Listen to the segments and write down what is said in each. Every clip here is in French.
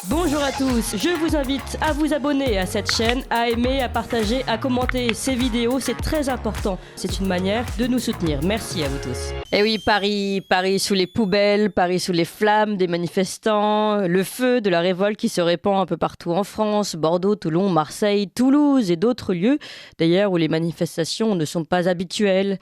Bonjour à tous, je vous invite à vous abonner à cette chaîne, à aimer, à partager, à commenter ces vidéos, c'est très important. C'est une manière de nous soutenir. Merci à vous tous. Et oui, Paris sous les poubelles, Paris sous les flammes des manifestants, le feu de la révolte qui se répand un peu partout en France, Bordeaux, Toulon, Marseille, Toulouse et d'autres lieux, d'ailleurs où les manifestations ne sont pas habituelles.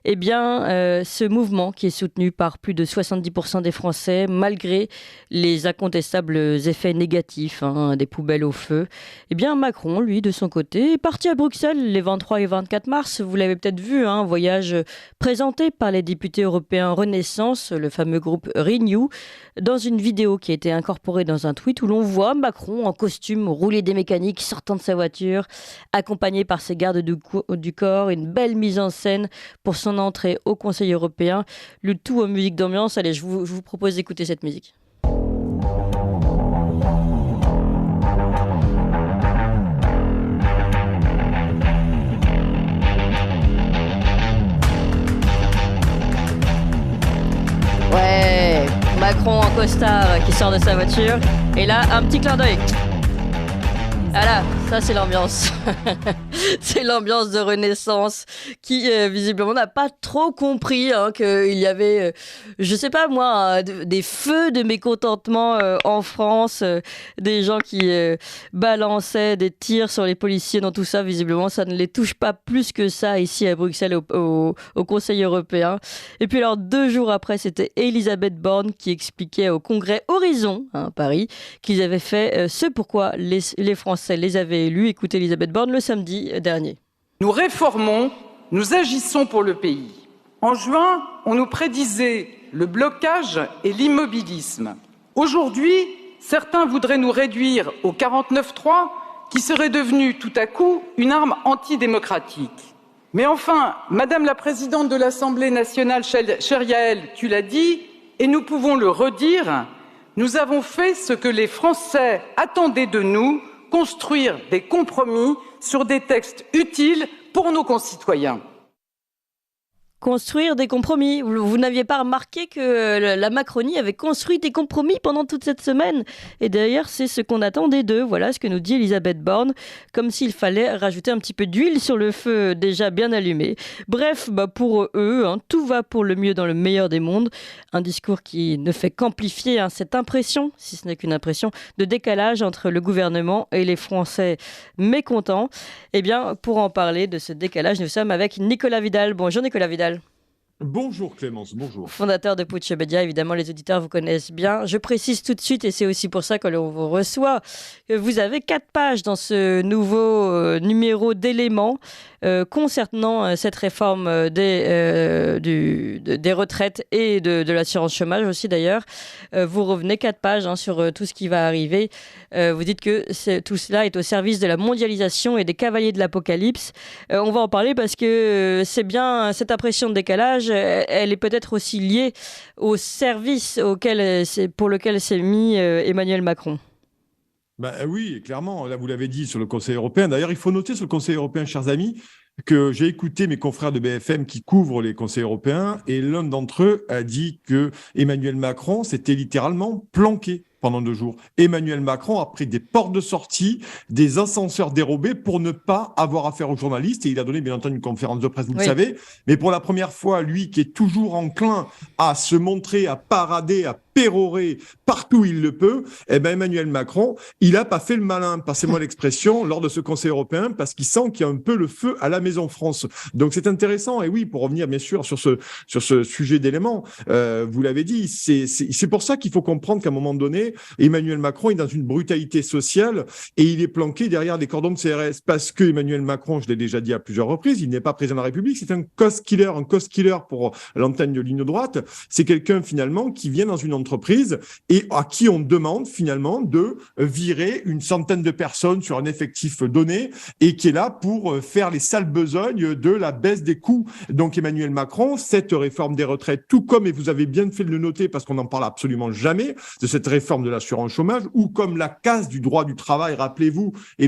Eh bien, ce mouvement qui est soutenu par plus de 70% des Français, malgré les incontestables effets négatifs des poubelles au feu, eh bien Macron, lui, de son côté, est parti à Bruxelles les 23 et 24 mars. Vous l'avez peut-être vu, un voyage présenté par les députés européens Renaissance, le fameux groupe Renew, dans une vidéo qui a été incorporée dans un tweet où l'on voit Macron en costume rouler des mécaniques sortant de sa voiture, accompagné par ses gardes du corps, une belle mise en scène pour son entrée au Conseil européen, le tout en musique d'ambiance. Allez, je vous propose d'écouter cette musique. Ouais, Macron en costard qui sort de sa voiture. Et là, un petit clin d'œil. Voilà, ça c'est l'ambiance. C'est l'ambiance de Renaissance qui visiblement n'a pas trop compris qu'il y avait, je sais pas moi, des feux de mécontentement en France, des gens qui balançaient des tirs sur les policiers dans tout ça. Visiblement, ça ne les touche pas plus que ça ici à Bruxelles au Conseil européen. Et puis alors 2 jours après, c'était Elisabeth Borne qui expliquait au Congrès Horizon à Paris qu'ils avaient fait ce pourquoi les Français les avaient élus. Écoutez Elisabeth Borne le samedi dernier. Nous réformons, nous agissons pour le pays. En juin, on nous prédisait le blocage et l'immobilisme. Aujourd'hui, certains voudraient nous réduire au 49-3, qui serait devenu tout à coup une arme antidémocratique. Mais enfin, Madame la Présidente de l'Assemblée nationale, chère Yaël, tu l'as dit, et nous pouvons le redire, nous avons fait ce que les Français attendaient de nous, construire des compromis sur des textes utiles pour nos concitoyens. Construire des compromis. Vous n'aviez pas remarqué que la Macronie avait construit des compromis pendant toute cette semaine. Et d'ailleurs, c'est ce qu'on attendait d'eux. Voilà ce que nous dit Elisabeth Borne, comme s'il fallait rajouter un petit peu d'huile sur le feu déjà bien allumé. Bref, pour eux, tout va pour le mieux dans le meilleur des mondes. Un discours qui ne fait qu'amplifier cette impression, si ce n'est qu'une impression, de décalage entre le gouvernement et les Français mécontents. Eh bien, pour en parler de ce décalage, nous sommes avec Nicolas Vidal. Bonjour Nicolas Vidal. Bonjour Clémence, bonjour. Fondateur de Putsch Media, évidemment les auditeurs vous connaissent bien. Je précise tout de suite, et c'est aussi pour ça que l'on vous reçoit, que vous avez 4 pages dans ce nouveau numéro d'éléments concernant cette réforme des retraites et de l'assurance chômage aussi d'ailleurs. Vous revenez 4 pages sur tout ce qui va arriver. Vous dites que tout cela est au service de la mondialisation et des cavaliers de l'apocalypse. On va en parler parce que c'est bien cette impression de décalage. Elle est peut-être aussi liée au service pour lequel s'est mis Emmanuel Macron. Oui, clairement. Là, vous l'avez dit sur le Conseil européen. D'ailleurs, il faut noter sur le Conseil européen, chers amis, que j'ai écouté mes confrères de BFM qui couvrent les conseils européens et l'un d'entre eux a dit que Emmanuel Macron s'était littéralement planqué pendant 2 jours. Emmanuel Macron a pris des portes de sortie, des ascenseurs dérobés pour ne pas avoir affaire aux journalistes. Et il a donné, bien entendu, une conférence de presse, vous le savez. Mais pour la première fois, lui qui est toujours enclin à se montrer, à parader, à pérorer partout où il le peut, Emmanuel Macron, il n'a pas fait le malin, passez-moi l'expression, lors de ce Conseil européen, parce qu'il sent qu'il y a un peu le feu à la Maison France. Donc c'est intéressant. Et oui, pour revenir bien sûr sur ce sujet d'éléments, vous l'avez dit, c'est pour ça qu'il faut comprendre qu'à un moment donné, Emmanuel Macron est dans une brutalité sociale et il est planqué derrière des cordons de CRS parce que Emmanuel Macron, je l'ai déjà dit à plusieurs reprises, il n'est pas président de la République, c'est un cost killer pour l'antenne de ligne droite. C'est quelqu'un finalement qui vient dans une entreprise et à qui on demande finalement de virer une centaine de personnes sur un effectif donné et qui est là pour faire les sales besognes de la baisse des coûts. Donc Emmanuel Macron, cette réforme des retraites, tout comme, et vous avez bien fait de le noter parce qu'on n'en parle absolument jamais, de cette réforme réforme de l'assurance chômage ou comme la casse du droit du travail, rappelez-vous, et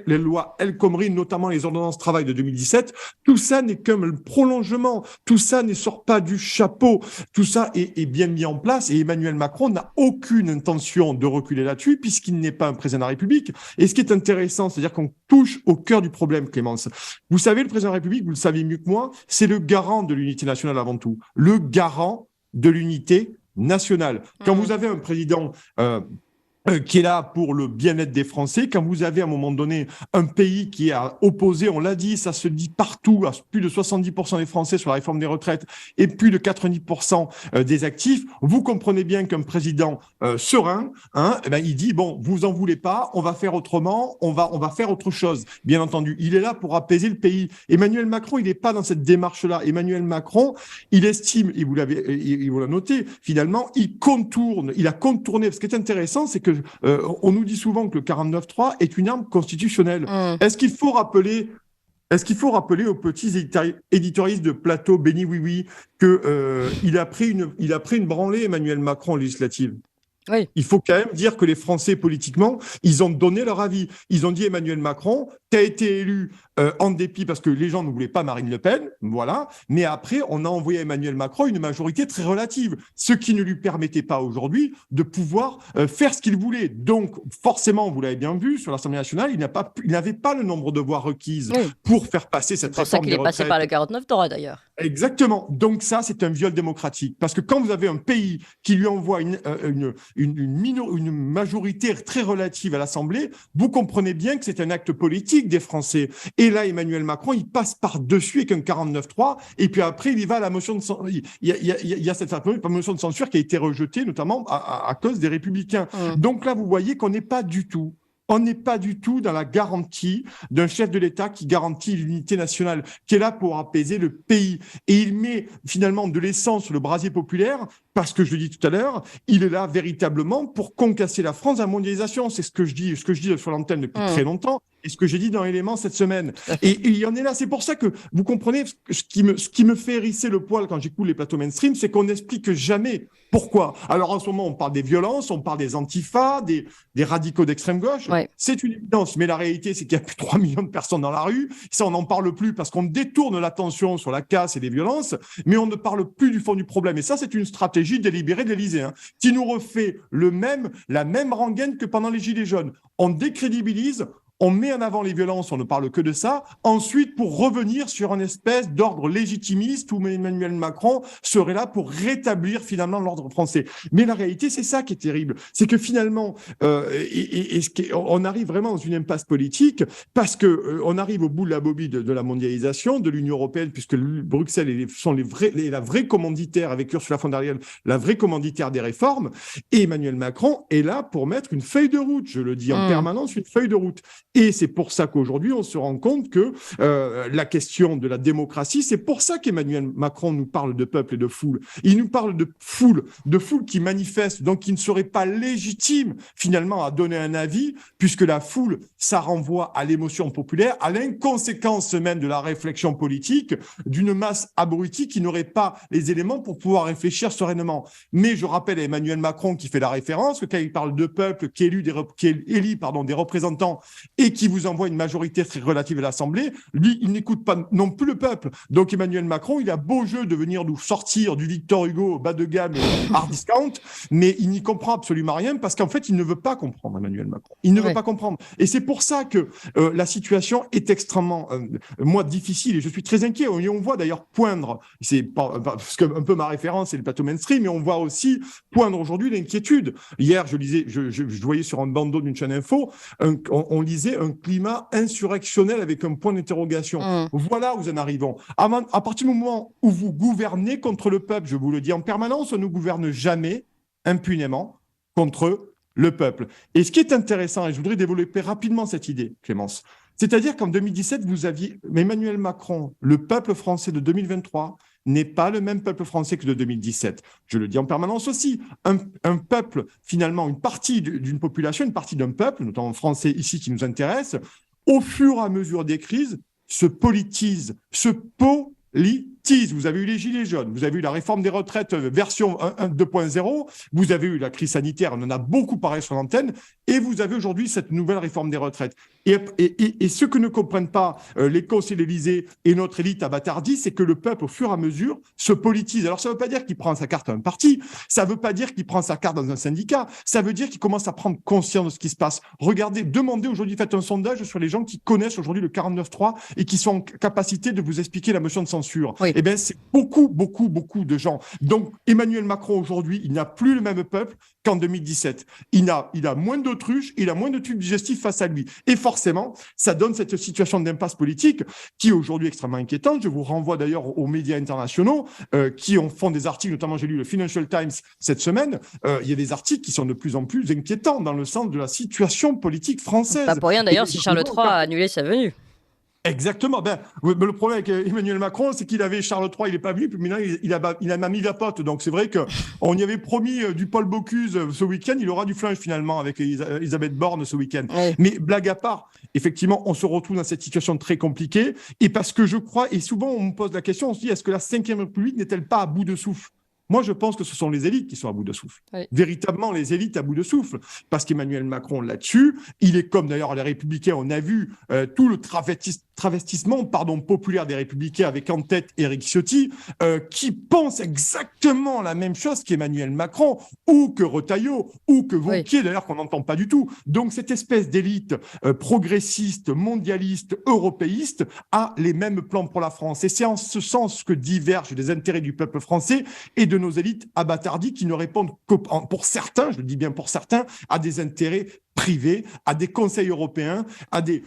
les lois El Khomri, notamment les ordonnances travail de 2017, tout ça n'est qu'un prolongement, tout ça ne sort pas du chapeau, tout ça est bien mis en place et Emmanuel Macron n'a aucune intention de reculer là-dessus puisqu'il n'est pas un président de la République. Et ce qui est intéressant, c'est-à-dire qu'on touche au cœur du problème, Clémence. Vous savez, le président de la République, vous le savez mieux que moi, c'est le garant de l'unité nationale avant tout, le garant de l'unité nationale. Quand vous avez un président qui est là pour le bien-être des Français, quand vous avez à un moment donné un pays qui est opposé, on l'a dit, ça se dit partout, à plus de 70% des Français sur la réforme des retraites et plus de 90% des actifs, vous comprenez bien qu'un président serein, il dit, bon, vous en voulez pas, on va faire autrement, on va faire autre chose. Bien entendu, il est là pour apaiser le pays. Emmanuel Macron, il n'est pas dans cette démarche-là. Emmanuel Macron, il estime, il vous l'a noté, finalement, il a contourné. Ce qui est intéressant, c'est que on nous dit souvent que le 49.3 est une arme constitutionnelle. Est-ce qu'il faut rappeler aux petits éditorialistes de plateau Béni Oui que il a pris une branlée, Emmanuel Macron, en législative? Oui. Il faut quand même dire que les Français, politiquement, ils ont donné leur avis. Ils ont dit Emmanuel Macron, tu as été élu en dépit parce que les gens ne voulaient pas Marine Le Pen, voilà. Mais après, on a envoyé à Emmanuel Macron une majorité très relative, ce qui ne lui permettait pas aujourd'hui de pouvoir faire ce qu'il voulait. Donc, forcément, vous l'avez bien vu, sur l'Assemblée nationale, il n'avait pas le nombre de voix requises pour faire passer cette réforme des retraites. C'est pour ça qu'il est passé par le 49.3 d'ailleurs. Exactement. Donc ça, c'est un viol démocratique. Parce que quand vous avez un pays qui lui envoie une majorité très relative à l'Assemblée, vous comprenez bien que c'est un acte politique des Français. Et là, Emmanuel Macron, il passe par-dessus avec un 49.3, et puis après, il y va à la motion de censure. Il y a cette motion de censure qui a été rejetée, notamment à cause des Républicains. Donc là, vous voyez qu'on n'est pas du tout dans la garantie d'un chef de l'État qui garantit l'unité nationale, qui est là pour apaiser le pays. Et il met finalement de l'essence sur le brasier populaire, parce que je le dis tout à l'heure, il est là véritablement pour concasser la France à la mondialisation. C'est ce que je dis sur l'antenne depuis très longtemps, et ce que j'ai dit dans Éléments cette semaine. Et il y en est là. C'est pour ça que vous comprenez ce qui me fait hérisser le poil quand j'écoute les plateaux mainstream, c'est qu'on n'explique jamais pourquoi. Alors en ce moment, on parle des violences, on parle des antifas, des radicaux d'extrême gauche. Ouais. C'est une évidence, mais la réalité, c'est qu'il y a plus de 3 millions de personnes dans la rue. Ça, on n'en parle plus parce qu'on détourne l'attention sur la casse et les violences, mais on ne parle plus du fond du problème. Et ça, c'est une stratégie délibérée de l'Élysée, qui nous refait la même rengaine que pendant les Gilets jaunes. On décrédibilise, on met en avant les violences, on ne parle que de ça. Ensuite, pour revenir sur une espèce d'ordre légitimiste où Emmanuel Macron serait là pour rétablir finalement l'ordre français. Mais la réalité, c'est ça qui est terrible. C'est que finalement, on arrive vraiment dans une impasse politique parce que on arrive au bout de la bobine de la mondialisation, de l'Union européenne, puisque Bruxelles sont la vraie commanditaire, avec Ursula von der Leyen, la vraie commanditaire des réformes. Et Emmanuel Macron est là pour mettre une feuille de route. Je le dis en permanence, une feuille de route. Et c'est pour ça qu'aujourd'hui, on se rend compte que la question de la démocratie, c'est pour ça qu'Emmanuel Macron nous parle de peuple et de foule. Il nous parle de foule qui manifeste, donc qui ne serait pas légitime finalement à donner un avis, puisque la foule, ça renvoie à l'émotion populaire, à l'inconséquence même de la réflexion politique, d'une masse abrutie qui n'aurait pas les éléments pour pouvoir réfléchir sereinement. Mais je rappelle à Emmanuel Macron qui fait la référence, que quand il parle de peuple qui élit des représentants et qui vous envoie une majorité très relative à l'Assemblée, lui, il n'écoute pas non plus le peuple. Donc Emmanuel Macron, il a beau jeu de venir nous sortir du Victor Hugo bas de gamme et hard discount, mais il n'y comprend absolument rien parce qu'en fait, il ne veut pas comprendre, Emmanuel Macron. Il ne veut pas comprendre. Et c'est pour ça que la situation est extrêmement, difficile et je suis très inquiet. Et on voit d'ailleurs poindre, parce que un peu ma référence, c'est le plateau mainstream, mais on voit aussi poindre aujourd'hui l'inquiétude. Hier, je voyais sur un bandeau d'une chaîne info, on lisait un climat insurrectionnel avec un point d'interrogation. Voilà où nous en arrivons. À partir du moment où vous gouvernez contre le peuple, je vous le dis en permanence, on ne gouverne jamais impunément contre le peuple. Et ce qui est intéressant, et je voudrais développer rapidement cette idée, Clémence, c'est-à-dire qu'en 2017, vous aviez Emmanuel Macron, le peuple français de 2023, n'est pas le même peuple français que de 2017. Je le dis en permanence aussi. Un peuple, finalement, une partie d'une population, une partie d'un peuple, notamment français ici qui nous intéresse, au fur et à mesure des crises, se politise, se politise. tease, vous avez eu les gilets jaunes, vous avez eu la réforme des retraites version 2.0, vous avez eu la crise sanitaire, on en a beaucoup parlé sur l'antenne, et vous avez aujourd'hui cette nouvelle réforme des retraites. Et ce que ne comprennent pas les conseillers de l'Élysée et notre élite abâtardie, c'est que le peuple, au fur et à mesure, se politise. Alors, ça ne veut pas dire qu'il prend sa carte à un parti, ça ne veut pas dire qu'il prend sa carte dans un syndicat, ça veut dire qu'il commence à prendre conscience de ce qui se passe. Regardez, demandez aujourd'hui, faites un sondage sur les gens qui connaissent aujourd'hui le 49.3 et qui sont en capacité de vous expliquer la motion de censure. Oui. Eh bien, c'est beaucoup de gens. Donc, Emmanuel Macron, aujourd'hui, il n'a plus le même peuple qu'en 2017. Il a moins d'autruches, il a moins de tubes digestifs face à lui. Et forcément, ça donne cette situation d'impasse politique qui est aujourd'hui extrêmement inquiétante. Je vous renvoie d'ailleurs aux médias internationaux qui font des articles, notamment j'ai lu le Financial Times cette semaine. Il y a des articles qui sont de plus en plus inquiétants dans le sens de la situation politique française. Pas pour rien d'ailleurs si Charles III a annulé sa venue. Exactement. Le problème avec Emmanuel Macron, c'est qu'il avait Charles III, il n'est pas venu, puis maintenant il a mis la pote. Donc c'est vrai qu'on y avait promis du Paul Bocuse ce week-end, il aura du flingue finalement avec Elisabeth Borne ce week-end. Oui. Mais blague à part, effectivement, on se retrouve dans cette situation très compliquée. Et parce que je crois, et souvent on me pose la question, on se dit, est-ce que la Ve République n'est-elle pas à bout de souffle ? Moi, je pense que ce sont les élites qui sont à bout de souffle. Oui. Véritablement, les élites à bout de souffle. Parce qu'Emmanuel Macron, là-dessus, il est comme d'ailleurs les Républicains, on a vu tout le travestissement populaire des Républicains avec en tête Éric Ciotti, qui pense exactement la même chose qu'Emmanuel Macron, ou que Retailleau, ou que Wauquiez, d'ailleurs, qu'on n'entend pas du tout. Donc, cette espèce d'élite progressiste, mondialiste, européiste a les mêmes plans pour la France. Et c'est en ce sens que divergent les intérêts du peuple français et de nos élites abâtardies qui ne répondent que, pour certains, je le dis bien pour certains, à des intérêts privés, à des conseils européens, à des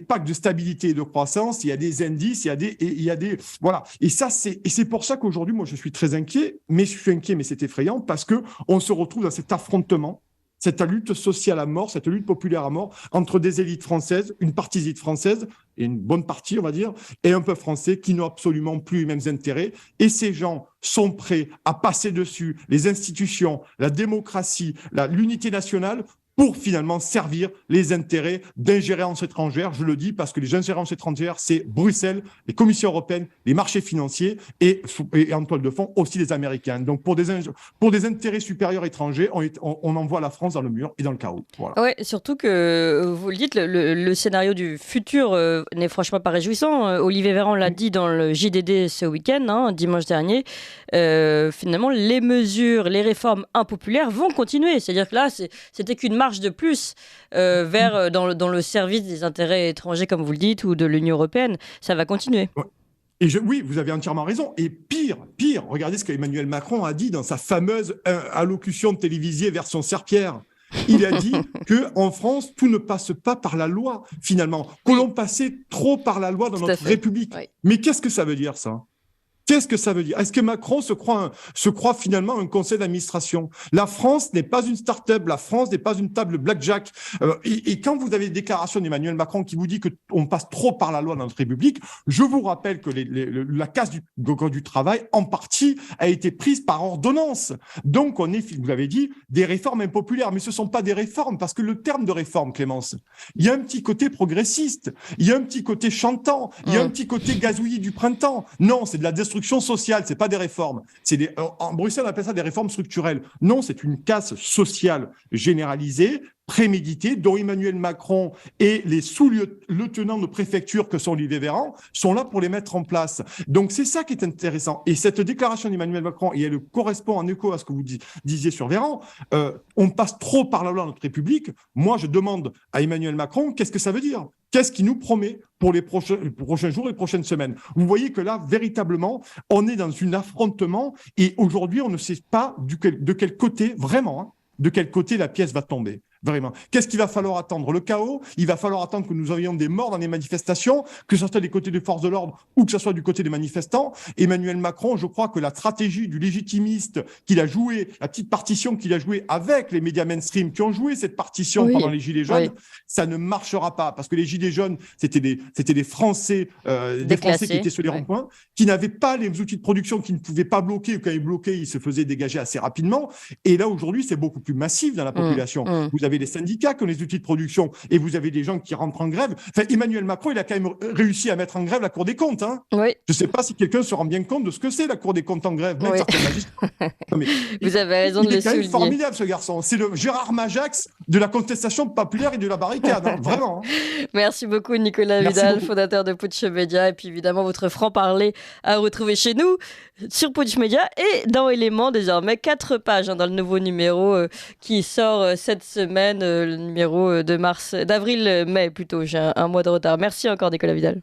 pactes de stabilité et de croissance, il y a des indices, il y a des voilà. Et c'est pour ça qu'aujourd'hui, moi, je suis très inquiet, mais c'est effrayant parce que on se retrouve dans cet affrontement, cette lutte sociale à mort, cette lutte populaire à mort entre des élites françaises, une partie élite française, et une bonne partie, on va dire, et un peuple français qui n'ont absolument plus les mêmes intérêts. Et ces gens sont prêts à passer dessus les institutions, la démocratie, l'unité nationale, pour finalement servir les intérêts d'ingérences étrangères. Je le dis parce que les ingérences étrangères, c'est Bruxelles, les commissions européennes, les marchés financiers et en toile de fond aussi les Américains. Donc pour des intérêts supérieurs étrangers, on envoie la France dans le mur et dans le chaos. Voilà. Ouais, surtout que vous le dites, le scénario du futur n'est franchement pas réjouissant. Olivier Véran l'a dit dans le JDD ce week-end, dimanche dernier. Finalement, les mesures, les réformes impopulaires vont continuer. C'est-à-dire que là, c'était qu'une marche de plus vers dans le service des intérêts étrangers, comme vous le dites, ou de l'Union européenne. Ça va continuer. Ouais. Et oui, vous avez entièrement raison. Et pire, regardez ce qu'Emmanuel Macron a dit dans sa fameuse allocution télévisée version Serpillère. Il a dit qu'en France, tout ne passe pas par la loi, finalement. Que l'on passait trop par la loi dans notre République. Oui. Mais qu'est-ce que ça veut dire, ça ? Qu'est-ce que ça veut dire ? Est-ce que Macron se croit finalement un conseil d'administration ? La France n'est pas une start-up, la France n'est pas une table blackjack. Et quand vous avez des déclarations d'Emmanuel Macron qui vous dit qu'on passe trop par la loi dans notre République, je vous rappelle que la casse du travail, en partie, a été prise par ordonnance. Donc, vous l'avez dit, des réformes impopulaires. Mais ce ne sont pas des réformes, parce que le terme de réforme, Clémence, il y a un petit côté progressiste, il y a un petit côté chantant, il y a un petit côté gazouillis du printemps. Non, c'est de la destruction sociale, c'est pas des réformes. En Bruxelles, on appelle ça des réformes structurelles. Non, c'est une casse sociale généralisée, préméditée, dont Emmanuel Macron et les sous-lieutenants de préfecture que sont Olivier Véran sont là pour les mettre en place. Donc c'est ça qui est intéressant. Et cette déclaration d'Emmanuel Macron, et elle correspond en écho à ce que vous disiez sur Véran, on passe trop par la loi dans notre République. Moi, je demande à Emmanuel Macron, qu'est-ce que ça veut dire ? Qu'est-ce qu'il nous promet pour les prochains jours et les prochaines semaines ? Vous voyez que là, véritablement, on est dans un affrontement et aujourd'hui, on ne sait pas de quel côté, vraiment, de quel côté la pièce va tomber. Vraiment. Qu'est-ce qu'il va falloir attendre ? Le chaos ? Il va falloir attendre que nous ayons des morts dans les manifestations, que ce soit des côtés des forces de l'ordre ou que ce soit du côté des manifestants. Emmanuel Macron, je crois que la stratégie du légitimiste qu'il a joué, la petite partition qu'il a jouée avec les médias mainstream qui ont joué cette partition pendant les Gilets jaunes, ça ne marchera pas. Parce que les Gilets jaunes, c'était des Français, des Français qui étaient sur les ronds-points, qui n'avaient pas les outils de production, qui ne pouvaient pas bloquer, ou quand ils bloquaient, ils se faisaient dégager assez rapidement. Et là, aujourd'hui, c'est beaucoup plus massif dans la population. Vous avez les syndicats qui ont les outils de production et vous avez des gens qui rentrent en grève. Enfin, Emmanuel Macron, il a quand même réussi à mettre en grève la Cour des comptes. Hein. Oui. Je ne sais pas si quelqu'un se rend bien compte de ce que c'est la Cour des comptes en grève. Même certains magistrats. Vous avez raison de le souligner. Il est quand même formidable, ce garçon. C'est le Gérard Majax de la contestation populaire et de la barricade. Hein. Vraiment. Hein. Merci beaucoup, Nicolas Vidal, fondateur de Putsch Média. Et puis évidemment, votre franc-parler à retrouver chez nous sur Putsch Média et dans Éléments désormais. 4 pages dans le nouveau numéro qui sort cette semaine, le numéro d'avril-mai plutôt. J'ai un mois de retard. Merci encore, Nicolas Vidal.